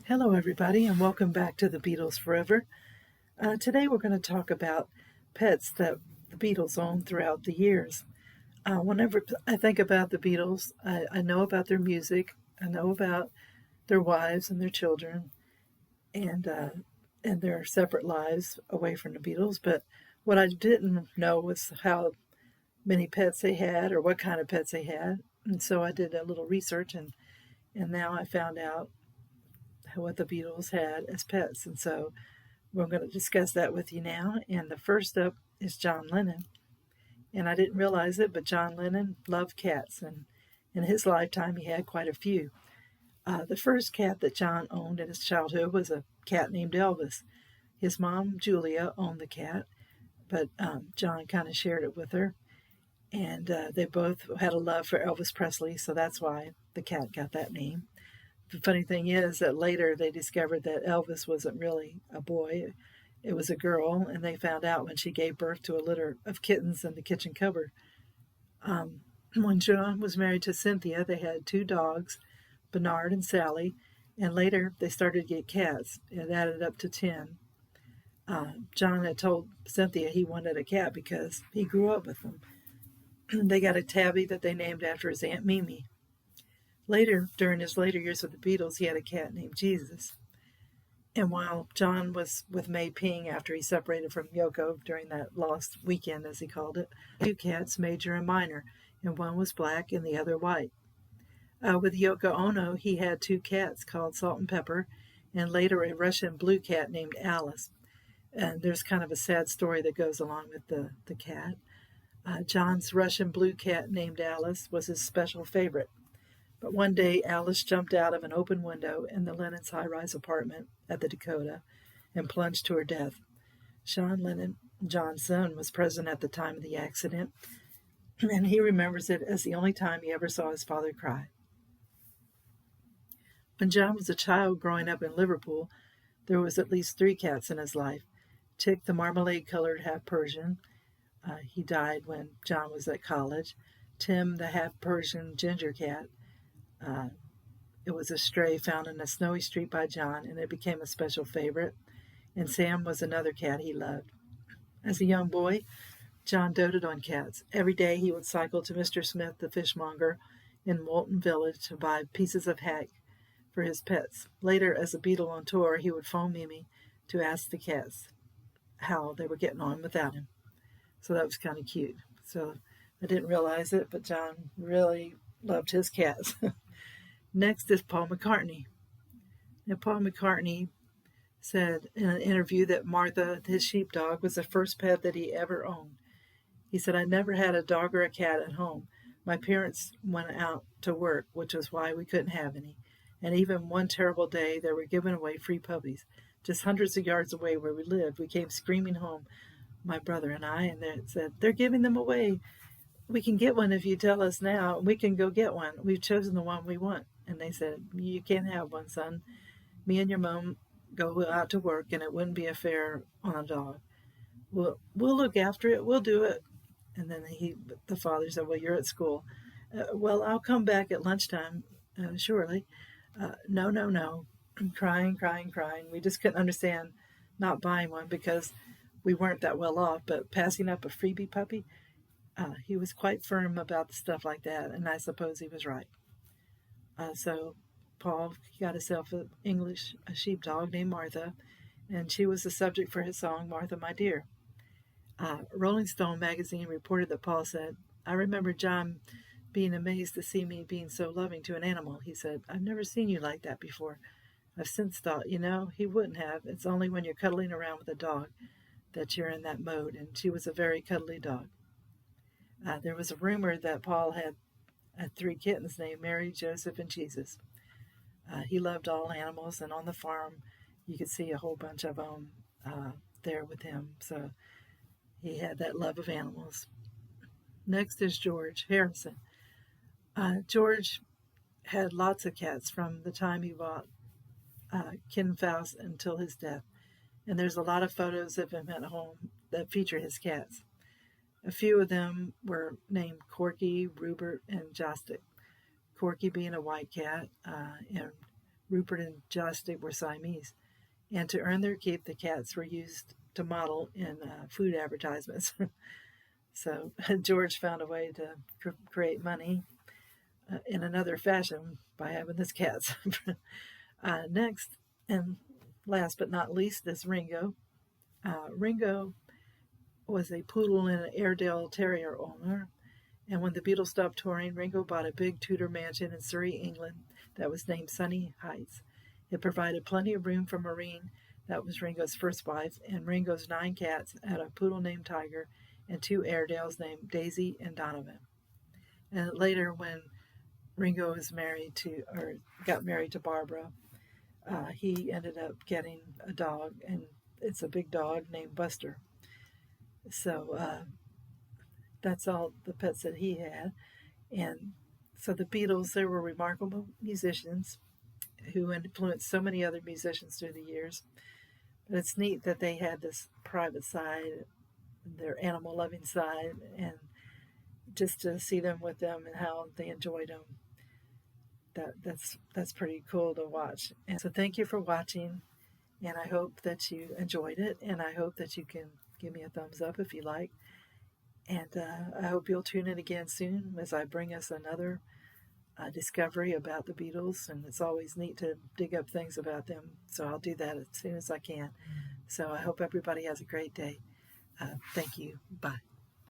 Hello, everybody, and welcome back to the Beatles Forever. Today, we're going to talk about pets that the Beatles owned throughout the years. Whenever I think about the Beatles, I know about their music, I know about their wives and their children, and their separate lives away from the Beatles. But what I didn't know was how many pets they had or what kind of pets they had. And so I did a little research, and now I found out what the Beatles had as pets. And so we're going to discuss that with you now. And the first up is John Lennon. And I didn't realize it, but John Lennon loved cats. And in his lifetime, he had quite a few. The first cat that John owned in his childhood was a cat named Elvis. His mom, Julia, owned the cat, but John kind of shared it with her. And they both had a love for Elvis Presley, so that's why the cat got that name. The funny thing is that later they discovered that Elvis wasn't really a boy, it was a girl, and they found out when she gave birth to a litter of kittens in the kitchen cupboard. When John was married to Cynthia, they had two dogs, Bernard and Sally, and later they started to get cats. It added up to 10. John had told Cynthia he wanted a cat because he grew up with them. They got a tabby that they named after his Aunt Mimi. Later, during his later years with the Beatles, he had a cat named Jesus. And while John was with May Ping after he separated from Yoko during that lost weekend, as he called it, two cats, Major and Minor, and one was black and the other white. With Yoko Ono, he had two cats called Salt and Pepper, and later a Russian blue cat named Alice. And there's kind of a sad story that goes along with the cat. John's Russian blue cat named Alice was his special favorite. But one day, Alice jumped out of an open window in the Lennon's high-rise apartment at the Dakota and plunged to her death. Sean Lennon, John's son, was present at the time of the accident, and he remembers it as the only time he ever saw his father cry. When John was a child growing up in Liverpool, there was at least 3 cats in his life. Tick, the marmalade-colored half-Persian. He died when John was at college. Tim, the half-Persian ginger cat. It was a stray found in a snowy street by John, and it became a special favorite. And Sam was another cat he loved. As a young boy, John doted on cats. Every day he would cycle to Mr. Smith, the fishmonger, in Walton Village to buy pieces of hack for his pets. Later, as a Beatle on tour, he would phone Mimi to ask the cats how they were getting on without him. So that was kind of cute. So I didn't realize it, but John really loved his cats. Next is Paul McCartney. Now, Paul McCartney said in an interview that Martha, his sheepdog, was the first pet that he ever owned. He said, "I never had a dog or a cat at home. My parents went out to work, which was why we couldn't have any. And even one terrible day, they were giving away free puppies. Just hundreds of yards away where we lived, we came screaming home, my brother and I, and they said, 'They're giving them away. We can get one if you tell us now. We can go get one. We've chosen the one we want.' And they said, 'You can't have one, son. Me and your mom go out to work, and it wouldn't be fair on a dog. We'll look after it. We'll do it.' And then the father said, 'Well, you're at school.' 'Well, I'll come back at lunchtime, surely.' 'No.' Crying. We just couldn't understand not buying one because we weren't that well off, but passing up a freebie puppy, he was quite firm about stuff like that, and I suppose he was right. So Paul got himself an English sheepdog named Martha, and she was the subject for his song, 'Martha, My Dear.' Rolling Stone magazine reported that Paul said, 'I remember John being amazed to see me being so loving to an animal.' He said, 'I've never seen you like that before. I've since thought, he wouldn't have. It's only when you're cuddling around with a dog that you're in that mode,' and she was a very cuddly dog. There was a rumor that Paul had 3 kittens named Mary, Joseph, and Jesus. He loved all animals, and on the farm you could see a whole bunch of them there with him. So he had that love of animals. Next is George Harrison. George had lots of cats from the time he bought Ken Faust until his death. And there's a lot of photos of him at home that feature his cats. A few of them were named Corky, Rupert, and Jostic. Corky being a white cat, and Rupert and Joystick were Siamese. And to earn their keep, the cats were used to model in food advertisements. So George found a way to create money in another fashion by having this cats. Next, and last but not least, is Ringo. Ringo was a poodle and an Airedale Terrier owner. And when the Beatles stopped touring, Ringo bought a big Tudor mansion in Surrey, England, that was named Sunny Heights. It provided plenty of room for Maureen, that was Ringo's first wife, and Ringo's 9 cats had a poodle named Tiger and 2 Airedales named Daisy and Donovan. And later, when Ringo got married to Barbara, he ended up getting a dog, and it's a big dog named Buster. So that's all the pets that he had. And so the Beatles, they were remarkable musicians who influenced so many other musicians through the years. But it's neat that they had this private side, their animal loving side, and just to see them with them and how they enjoyed them. That's pretty cool to watch. And so thank you for watching, and I hope that you enjoyed it, and I hope that you can give me a thumbs up if you like. And I hope you'll tune in again soon as I bring us another discovery about the Beatles, and it's always neat to dig up things about them, so I'll do that as soon as I can. So I hope everybody has a great day. Thank you. Bye.